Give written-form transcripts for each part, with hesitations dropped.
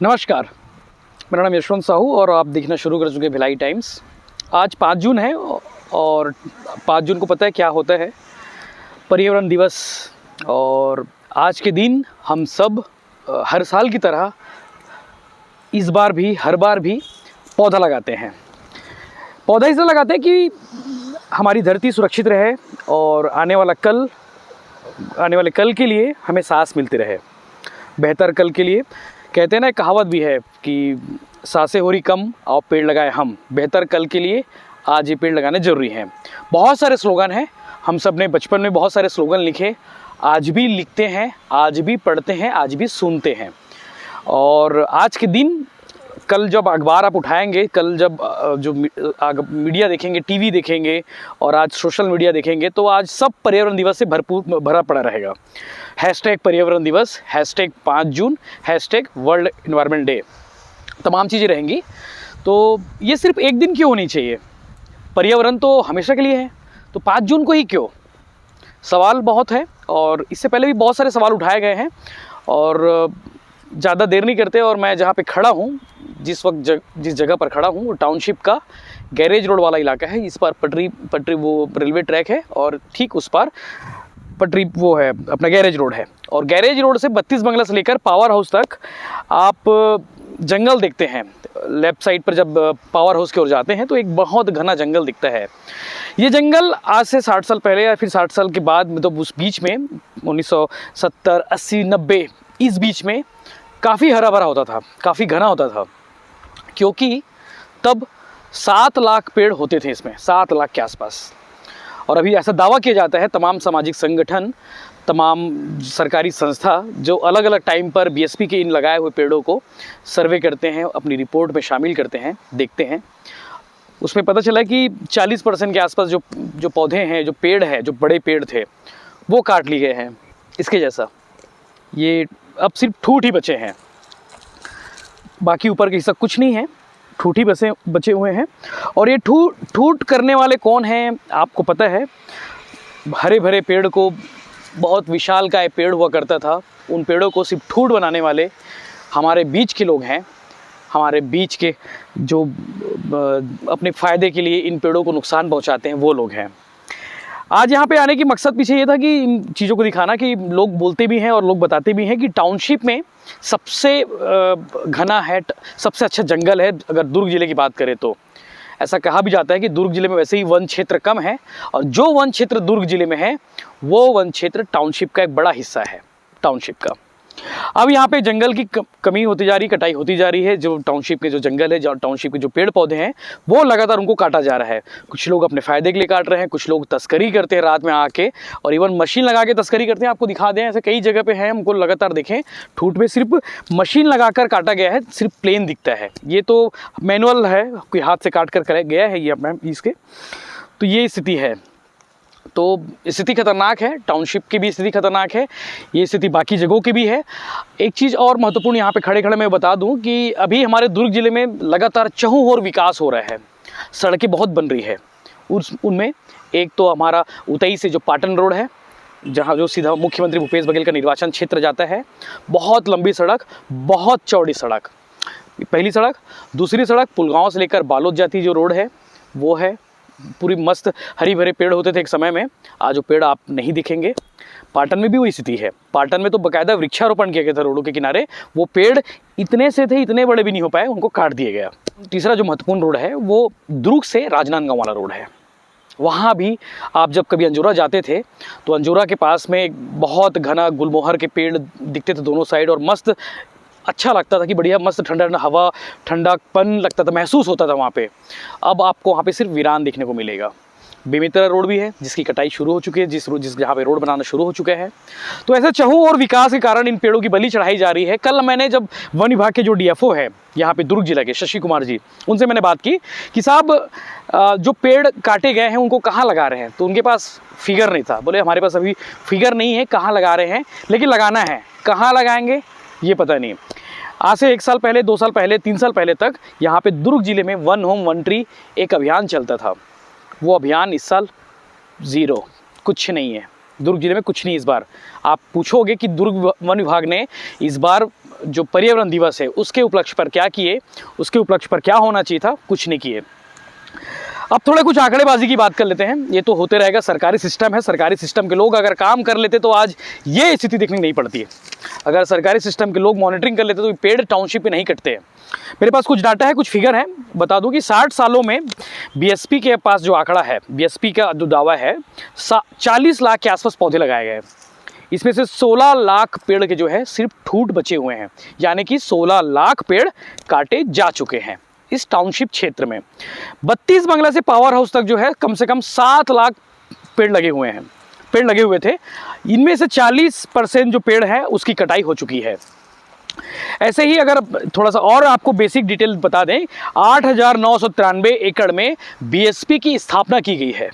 नमस्कार, मेरा नाम यशवंत साहू और आप देखना शुरू कर चुके भिलाई टाइम्स। आज 5 जून है और 5 जून को पता है क्या होता है, पर्यावरण दिवस। और आज के दिन हम सब हर साल की तरह इस बार भी हर बार भी पौधा लगाते हैं। पौधा इसलिए लगाते हैं कि हमारी धरती सुरक्षित रहे और आने वाले कल के लिए हमें सांस मिलती रहे, बेहतर कल के लिए। कहते हैं ना, कहावत भी है कि सांसें हो रही कम और पेड़ लगाए हम, बेहतर कल के लिए आज ये पेड़ लगाने ज़रूरी हैं। बहुत सारे स्लोगन हैं, हम सब ने बचपन में बहुत सारे स्लोगन लिखे, आज भी लिखते हैं, आज भी पढ़ते हैं, आज भी सुनते हैं। और आज के दिन, कल जब अखबार आप उठाएंगे, कल जब जो मीडिया देखेंगे, टीवी देखेंगे और आज सोशल मीडिया देखेंगे, तो आज सब पर्यावरण दिवस से भरा पड़ा रहेगा। हैशटैग पर्यावरण दिवस, हैशटैग 5 जून, हैशटैग वर्ल्ड एनवायरनमेंट डे, तमाम चीज़ें रहेंगी। तो ये सिर्फ एक दिन क्यों होनी चाहिए? पर्यावरण तो हमेशा के लिए है, तो 5 जून को ही क्यों? सवाल बहुत है और इससे पहले भी बहुत सारे सवाल उठाए गए हैं। और ज़्यादा देर नहीं करते, और मैं जहाँ पे खड़ा हूँ, जिस जगह पर खड़ा हूँ, वो टाउनशिप का गैरेज रोड वाला इलाका है। इस पर पटरी वो रेलवे ट्रैक है और ठीक उस पर पटरी वो है, अपना गैरेज रोड है। और गैरेज रोड से 32 बंगला से लेकर पावर हाउस तक आप जंगल देखते हैं। लेफ्ट साइड पर जब पावर हाउस की ओर जाते हैं तो एक बहुत घना जंगल दिखता है। ये जंगल आज से 60 साल पहले या फिर 60 साल के बाद, तो उस बीच में 1970, 80, 90, इस बीच में काफ़ी हरा भरा होता था, काफ़ी घना होता था, क्योंकि तब 7 लाख पेड़ होते थे इसमें, 7 लाख के आसपास। और अभी ऐसा दावा किया जाता है, तमाम सामाजिक संगठन, तमाम सरकारी संस्था जो अलग अलग टाइम पर बीएसपी के इन लगाए हुए पेड़ों को सर्वे करते हैं, अपनी रिपोर्ट में शामिल करते हैं, देखते हैं, उसमें पता चला कि 40% के आसपास जो पौधे हैं, जो पेड़ हैं, जो बड़े पेड़ थे, वो काट लिए गए हैं। इसके जैसा ये अब सिर्फ ठूठ ही बचे हैं, बाकी ऊपर का हिस्सा कुछ नहीं है, ठूठ ही बचे हुए हैं। और ये ठूठ करने वाले कौन हैं आपको पता है? हरे भरे पेड़ को, बहुत विशाल का पेड़ हुआ करता था, उन पेड़ों को सिर्फ ठूठ बनाने वाले हमारे बीच के लोग हैं। हमारे बीच के जो अपने फ़ायदे के लिए इन पेड़ों को नुकसान पहुंचाते हैं, वो लोग हैं। आज यहाँ पे आने की मकसद पीछे ये था कि इन चीज़ों को दिखाना कि लोग बोलते भी हैं और लोग बताते भी हैं कि टाउनशिप में सबसे घना है, सबसे अच्छा जंगल है। अगर दुर्ग ज़िले की बात करें तो ऐसा कहा भी जाता है कि दुर्ग ज़िले में वैसे ही वन क्षेत्र कम है, और जो वन क्षेत्र दुर्ग ज़िले में है वो वन क्षेत्र टाउनशिप का एक बड़ा हिस्सा है, टाउनशिप का। अब यहाँ पे जंगल की कमी होती जा रही, कटाई होती जा रही है। जो टाउनशिप के जो जंगल है, जो टाउनशिप के जो पेड़ पौधे हैं, वो लगातार उनको काटा जा रहा है। कुछ लोग अपने फ़ायदे के लिए काट रहे हैं, कुछ लोग तस्करी करते हैं रात में आके, और इवन मशीन लगा के तस्करी करते हैं। आपको दिखा दें, ऐसे कई जगह पे है, हमको लगातार देखें, ठूठ में सिर्फ मशीन लगाकर काटा गया है, सिर्फ प्लेन दिखता है। ये तो मैनुअल है, कोई हाथ से काट कर गया है ये अपना इसके। तो ये स्थिति है, तो स्थिति खतरनाक है, टाउनशिप की भी स्थिति खतरनाक है, ये स्थिति बाकी जगहों की भी है। एक चीज़ और महत्वपूर्ण यहाँ पे खड़े खड़े मैं बता दूँ कि अभी हमारे दुर्ग ज़िले में लगातार चहुँ ओर विकास हो रहा है, सड़कें बहुत बन रही है। उनमें एक तो हमारा उतई से जो पाटन रोड है, जहाँ जो सीधा मुख्यमंत्री भूपेश बघेल का निर्वाचन क्षेत्र जाता है, बहुत लंबी सड़क, बहुत चौड़ी सड़क, पहली सड़क। दूसरी सड़क पुलगांव से लेकर बालोद जाती जो रोड है, वो है पूरी मस्त, हरी भरे पेड़ होते थे एक समय में, आज वो पेड़ आप नहीं दिखेंगे। पाटन में भी वही स्थिति है, पाटन में तो बाकायदा वृक्षारोपण किया गया था रोडों के किनारे, वो पेड़ इतने से थे, इतने बड़े भी नहीं हो पाए, उनको काट दिया गया। तीसरा जो महत्वपूर्ण रोड है वो दुर्ग से राजनांदगांव वाला रोड है। वहाँ भी आप जब कभी अंजोरा जाते थे तो अंजोरा के पास में बहुत घना गुलमोहर के पेड़ दिखते थे दोनों साइड, और मस्त अच्छा लगता था कि बढ़िया मस्त ठंडा ठंडा हवा, ठंडापन लगता था, महसूस होता था वहाँ पे। अब आपको वहाँ पे सिर्फ वीरान देखने को मिलेगा। बेमित्रा रोड भी है जिसकी कटाई शुरू हो चुकी है, जिस जहाँ पे रोड बनाना शुरू हो चुका है। तो ऐसे चहुँ और विकास के कारण इन पेड़ों की बलि चढ़ाई जा रही है। कल मैंने जब वन विभाग के जो डीएफओ है यहाँ पे दुर्ग जिला के, शशि कुमार जी, उनसे मैंने बात की कि साहब जो पेड़ काटे गए हैं उनको कहाँ लगा रहे हैं, तो उनके पास फिगर नहीं था। बोले हमारे पास अभी फिगर नहीं है कहाँ लगा रहे हैं, लेकिन लगाना है। कहाँ लगाएंगे ये पता नहीं। आज से 1 साल पहले, 2 साल पहले, 3 साल पहले तक यहाँ पे दुर्ग जिले में वन होम वन ट्री एक अभियान चलता था। वो अभियान इस साल 0, कुछ नहीं है। दुर्ग जिले में कुछ नहीं। इस बार आप पूछोगे कि दुर्ग वन विभाग ने इस बार जो पर्यावरण दिवस है उसके उपलक्ष्य पर क्या किए, उसके उपलक्ष्य पर क्या होना चाहिए था, कुछ नहीं किए। अब थोड़ा कुछ आंकड़ेबाजी की बात कर लेते हैं। ये तो होते रहेगा, सरकारी सिस्टम है, सरकारी सिस्टम के लोग अगर काम कर लेते तो आज ये स्थिति देखने नहीं पड़ती है। अगर सरकारी सिस्टम के लोग मॉनिटरिंग कर लेते तो पेड़ टाउनशिप में नहीं कटते हैं। मेरे पास कुछ डाटा है, कुछ फिगर है, बता दूं कि 60 सालों में बीएसपी के पास जो आंकड़ा है, बीएसपी का जो दावा है, 40 लाख के आसपास पौधे लगाए गए। इसमें से 16 लाख पेड़ के जो है सिर्फ ठूंठ बचे हुए हैं, यानी कि 16 लाख पेड़ काटे जा चुके हैं इस टाउनशिप क्षेत्र में। 32 बंगला से पावर हाउस तक जो है कम से कम 7 लाख पेड़ लगे हुए हैं, पेड़ लगे हुए थे। इनमें से 40% जो पेड़ है उसकी कटाई हो चुकी है। ऐसे ही अगर थोड़ा सा और आपको बेसिक डिटेल बता दें, 8,993 एकड़ में बीएसपी की स्थापना की गई है।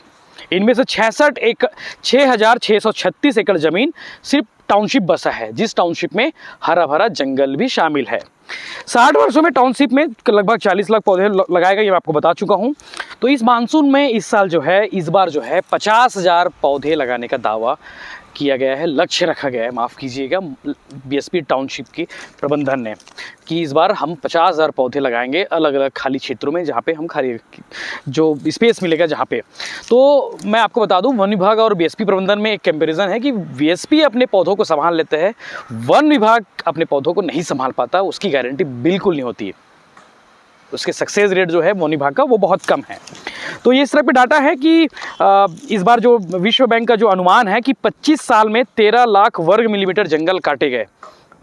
इनमें से 6,636 एकड़ जमीन सिर्फ टाउनशिप बसा है, जिस टाउनशिप में हरा भरा जंगल भी शामिल है। 60 वर्षों में टाउनशिप में लगभग 40 लाख पौधे लगाए गए, ये मैं आपको बता चुका हूं। तो इस मानसून में इस बार जो है 50,000 पौधे लगाने का दावा किया गया है, लक्ष्य रखा गया है, माफ़ कीजिएगा, बीएसपी टाउनशिप की प्रबंधन ने, कि इस बार हम 50,000 पौधे लगाएंगे अलग अलग खाली क्षेत्रों में, जहाँ पे हम खाली जो स्पेस मिलेगा जहाँ पे। तो मैं आपको बता दूं, वन विभाग और बीएसपी प्रबंधन में एक कंपैरिजन है कि बीएसपी अपने पौधों को संभाल लेते हैं, वन विभाग अपने पौधों को नहीं संभाल पाता, उसकी गारंटी बिल्कुल नहीं होती है। उसके सक्सेस रेट जो है वन विभाग का वो बहुत कम है। तो ये इस तरह पे डाटा है कि इस बार जो विश्व बैंक का जो अनुमान है कि 25 साल में 13 लाख वर्ग मिलीमीटर जंगल काटे गए।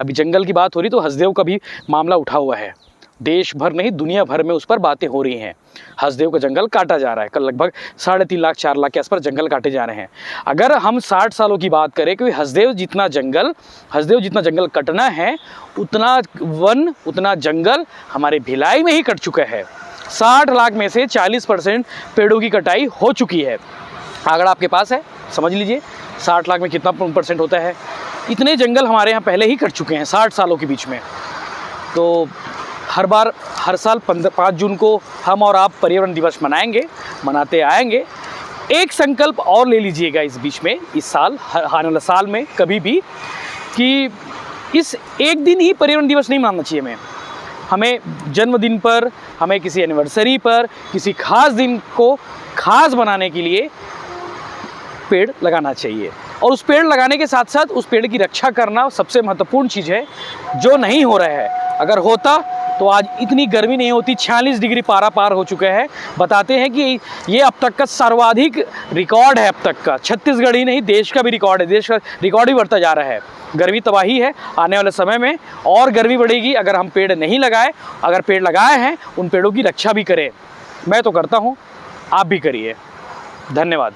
अभी जंगल की बात हो रही तो हसदेव का भी मामला उठा हुआ है, देश भर नहीं दुनिया भर में उस पर बातें हो रही हैं। हसदेव का जंगल काटा जा रहा है, कल लगभग 3.5 लाख 4 लाख के आसपास जंगल काटे जा रहे हैं। अगर हम 60 सालों की बात करें कि हसदेव जितना जंगल कटना है, उतना जंगल हमारे भिलाई में ही कट चुका है। 60 लाख में से 40% पेड़ों की कटाई हो चुकी है। अगर आपके पास है समझ लीजिए 60 लाख में कितना % होता है। इतने जंगल हमारे यहाँ पहले ही कट चुके हैं 60 सालों के बीच में। तो हर साल 5 जून को हम और आप पर्यावरण दिवस मनाते आएंगे। एक संकल्प और ले लीजिएगा इस बीच में, इस साल, आने वाले साल में कभी भी, कि इस एक दिन ही पर्यावरण दिवस नहीं मनाना चाहिए हमें जन्मदिन पर, हमें किसी एनिवर्सरी पर, किसी खास दिन को खास बनाने के लिए पेड़ लगाना चाहिए। और उस पेड़ लगाने के साथ साथ उस पेड़ की रक्षा करना सबसे महत्वपूर्ण चीज़ है, जो नहीं हो रहा है। अगर होता तो आज इतनी गर्मी नहीं होती। 46 डिग्री पार हो चुका है। बताते हैं कि ये अब तक का सर्वाधिक रिकॉर्ड है, अब तक का। छत्तीसगढ़ ही नहीं, देश का भी रिकॉर्ड है। देश का रिकॉर्ड ही बढ़ता जा रहा है। गर्मी तबाही है। आने वाले समय में और गर्मी बढ़ेगी अगर हम पेड़ नहीं लगाए। अगर पेड़ लगाए हैं, उन पेड़ों की रक्षा भी करें। मैं तो करता हूँ, आप भी करिए। धन्यवाद।